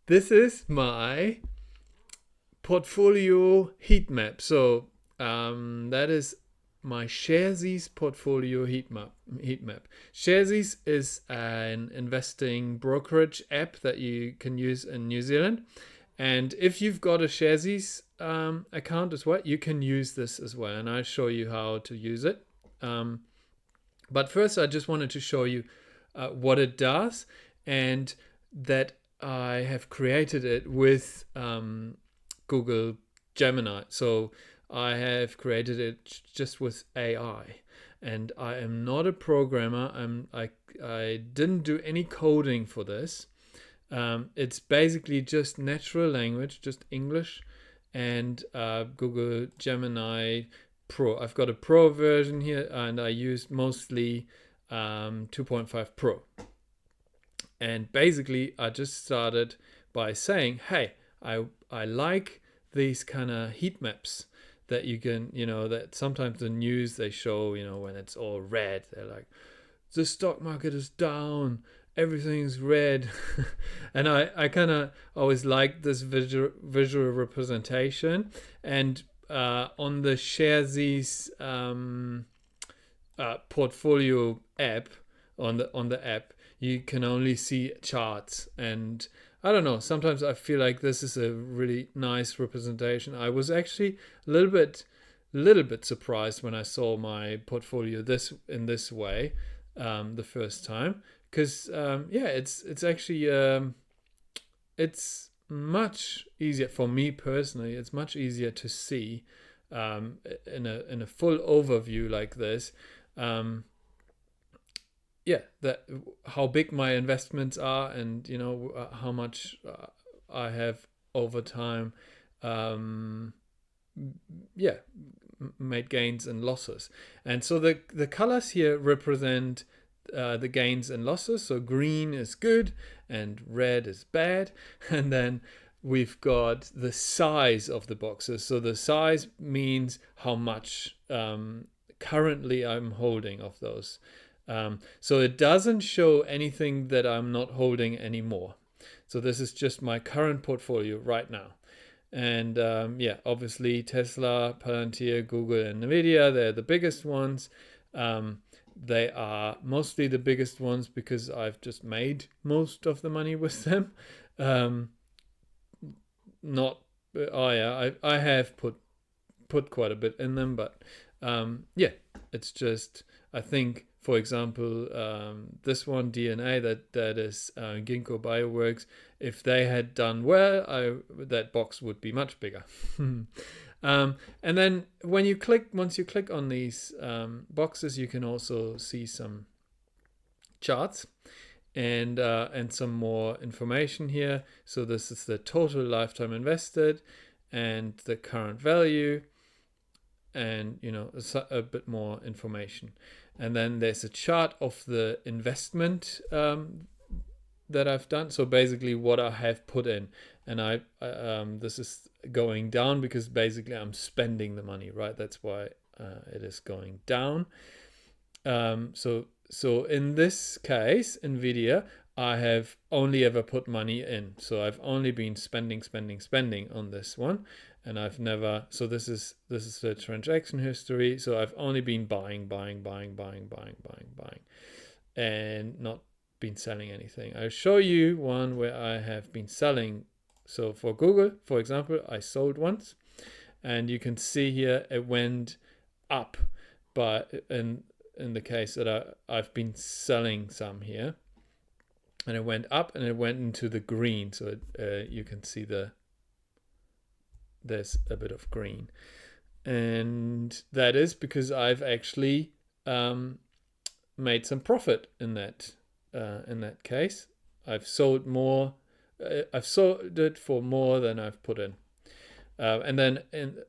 this is my portfolio heat map. So that is my Sharesies Portfolio Heat Map. Sharesies is an investing brokerage app that you can use in New Zealand. And if you've got a Sharesies account as well, you can use this as well. And I'll show you how to use it. But first, I just wanted to show you what it does, and that I have created it with Google Gemini. So I have created it just with AI, and I am not a programmer. I didn't do any coding for this. It's basically just natural language, just English, and Google Gemini Pro. I've got a Pro version here, and I use mostly 2.5 Pro. And basically, I just started by saying, hey, I like these kind of heat maps that you can, that sometimes the news they show, when it's all red, they're like, the stock market is down, everything's red. And I kind of always like this visual representation. And on the Sharesies portfolio app, on the app, you can only see charts. And I don't know, sometimes I feel like this is a really nice representation. I was actually a little bit surprised when I saw my portfolio in this way the first time, because it's actually it's much easier for me personally. It's much easier to see in a full overview like this. That how big my investments are, and how much I have over time made gains and losses. And so the colors here represent the gains and losses. So green is good and red is bad. And then we've got the size of the boxes. So the size means how much currently I'm holding of those. So it doesn't show anything that I'm not holding anymore. So this is just my current portfolio right now. And obviously Tesla, Palantir, Google, and Nvidia, they're the biggest ones. They are mostly the biggest ones because I've just made most of the money with them. I have put quite a bit in them, but it's just, I think, for example, this one, DNA, that is Ginkgo Bioworks. If they had done well, that box would be much bigger. And then once you click on these boxes, you can also see some charts and some more information here. So this is the total lifetime invested and the current value, and a bit more information. And then there's a chart of the investment that I've done. So basically what I have put in, and this is going down because basically I'm spending the money, right? That's why it is going down. So in this case, Nvidia, I have only ever put money in. So I've only been spending on this one. And I've never, so this is the transaction history. So I've only been buying, and not been selling anything. I'll show you one where I have been selling. So for Google, for example, I sold once, and you can see here it went up, but in the case that I've been selling some here, and it went up and it went into the green. So you can see there's a bit of green, and that is because I've actually made some profit in that case. I've sold more. I've sold it for more than I've put in, and then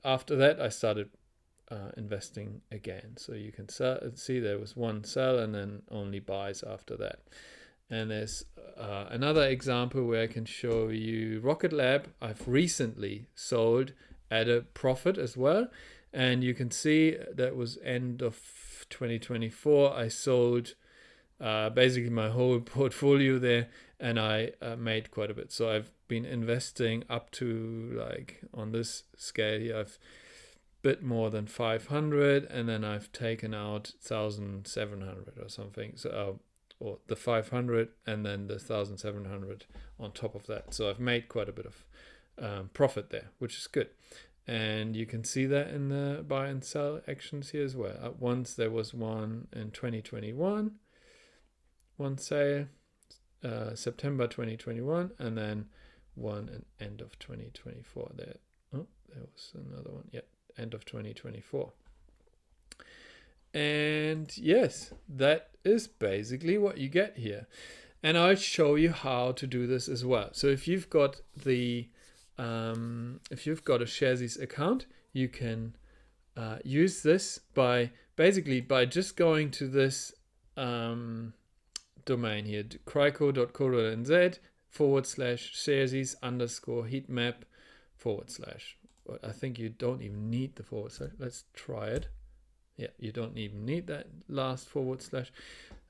after that I started investing again. So you can see there was one sell and then only buys after that. And there's another example where I can show you Rocket Lab. I've recently sold at a profit as well. And you can see that was end of 2024. I sold basically my whole portfolio there, and I made quite a bit. So I've been investing up to, like, on this scale here, I've bit more than 500, and then I've taken out 1,700 or something. So or the 500 and then the 1,700 on top of that. So I've made quite a bit of profit there, which is good. And you can see that in the buy and sell actions here as well. Once there was one in 2021, one sale, September 2021, and then one in end of 2024. There was another one. Yeah, end of 2024. And yes, that is basically what you get here. And I'll show you how to do this as well. So if you've got a Sharesies account, you can use this by just going to this domain here, crico.co.nz/Sharesies_heatmap/. I think you don't even need the /. Let's try it. Yeah, you don't even need that last /.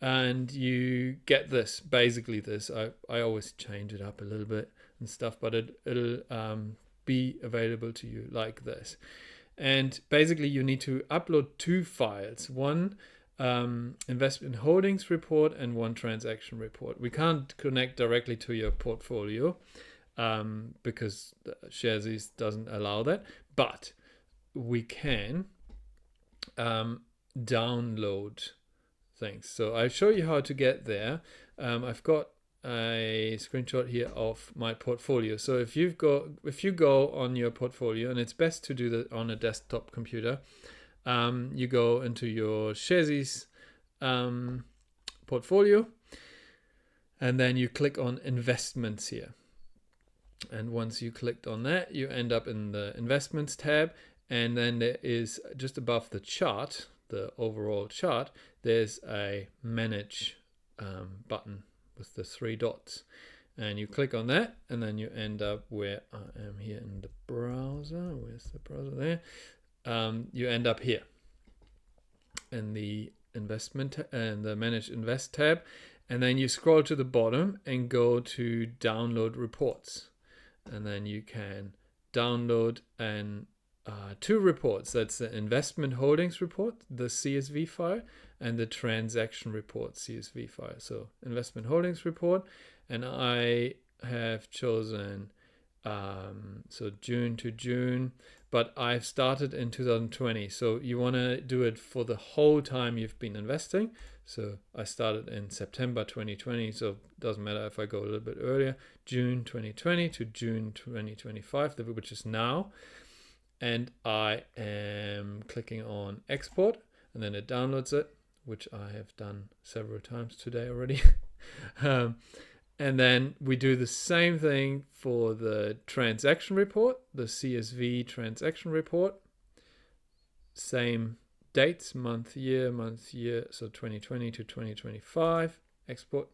And you get this, basically this. I always change it up a little bit and stuff, but it'll be available to you like this. And basically you need to upload two files, one investment holdings report and one transaction report. We can't connect directly to your portfolio because Sharesies doesn't allow that, but we can download things. So I'll show you how to get there. I've got a screenshot here of my portfolio. So if you go on your portfolio, and it's best to do that on a desktop computer, you go into your Sharesies portfolio, and then you click on investments here. And once you clicked on that, you end up in the investments tab, and then there is just above the chart, the overall chart, there's a manage button with the 3 dots, and you click on that, and then you end up where I am here in the browser. Where's the browser? There. You end up here in the investment and the manage invest tab, and then you scroll to the bottom and go to download reports, and then you can download two reports. That's the investment holdings report, the CSV file, and the transaction report CSV file. So investment holdings report, and I have chosen so June to June, but I've started in 2020. So you want to do it for the whole time you've been investing. So I started in September 2020, so it doesn't matter if I go a little bit earlier, June 2020 to June 2025, which is now. And I am clicking on export, and then it downloads it, which I have done several times today already. And then we do the same thing for the transaction report, the CSV transaction report. Same dates, month, year, so 2020 to 2025, export.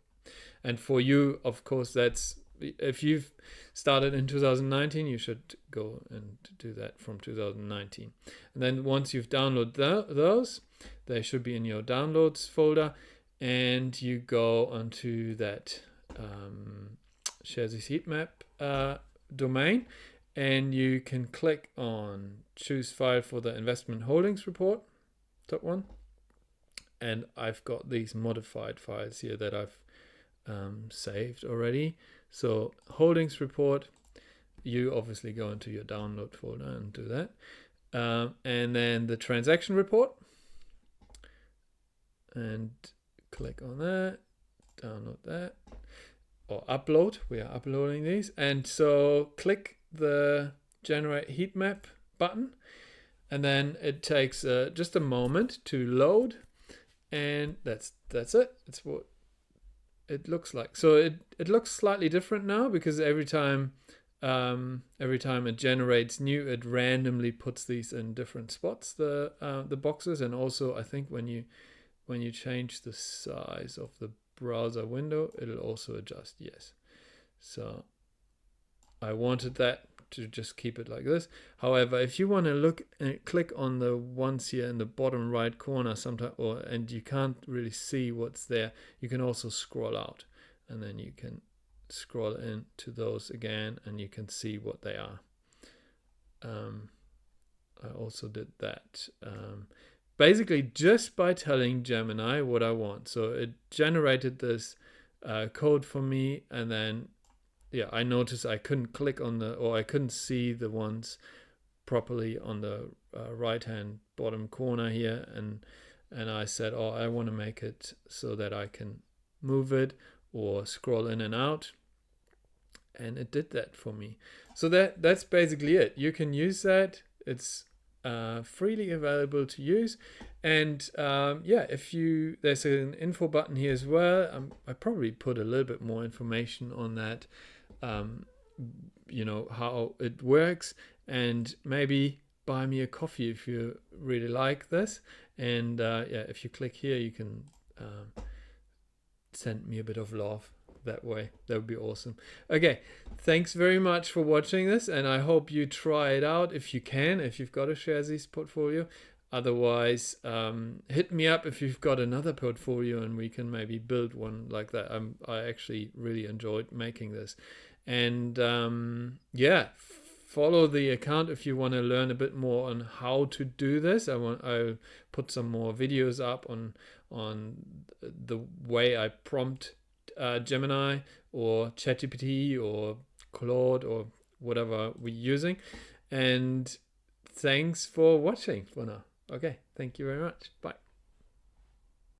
And for you, of course, that's, if you've started in 2019, you should go and do that from 2019. And then once you've downloaded those, they should be in your downloads folder, and you go onto that Sharesies Heat Map domain, and you can click on choose file for the investment holdings report, top one. And I've got these modified files here that I've saved already. So holdings report, you obviously go into your download folder and do that. And then the transaction report, and click on that, download that, or upload. We are uploading these. And so click the generate heat map button, and then it takes just a moment to load, and that's it. It's what it looks like. So it looks slightly different now, because every time it generates new, it randomly puts these in different spots, the boxes. And also I think when you change the size of the browser window, it'll also adjust. Yes. So I wanted that to just keep it like this. However, if you want to look and click on the ones here in the bottom right corner sometimes, and you can't really see what's there, you can also scroll out, and then you can scroll into those again, and you can see what they are. I also did that. Basically, just by telling Gemini what I want. So it generated this code for me, and then yeah, I noticed I couldn't click on I couldn't see the ones properly on the right hand bottom corner here, and I said, oh, I want to make it so that I can move it or scroll in and out, and it did that for me. So that's basically it. You can use that. It's freely available to use, and yeah, there's an info button here as well. I probably put a little bit more information on that, you know, how it works, and maybe buy me a coffee if you really like this. And yeah, if you click here, you can send me a bit of love that way. That would be awesome. Okay, thanks very much for watching this, and I hope you try it out if you can, if you've got a Sharesies portfolio. Otherwise, hit me up if you've got another portfolio, and we can maybe build one like that. I actually really enjoyed making this. And yeah, follow the account if you want to learn a bit more on how to do this. I'll put some more videos up on the way I prompt Gemini or ChatGPT or Claude or whatever we're using. And thanks for watching for now. Okay, thank you very much. Bye.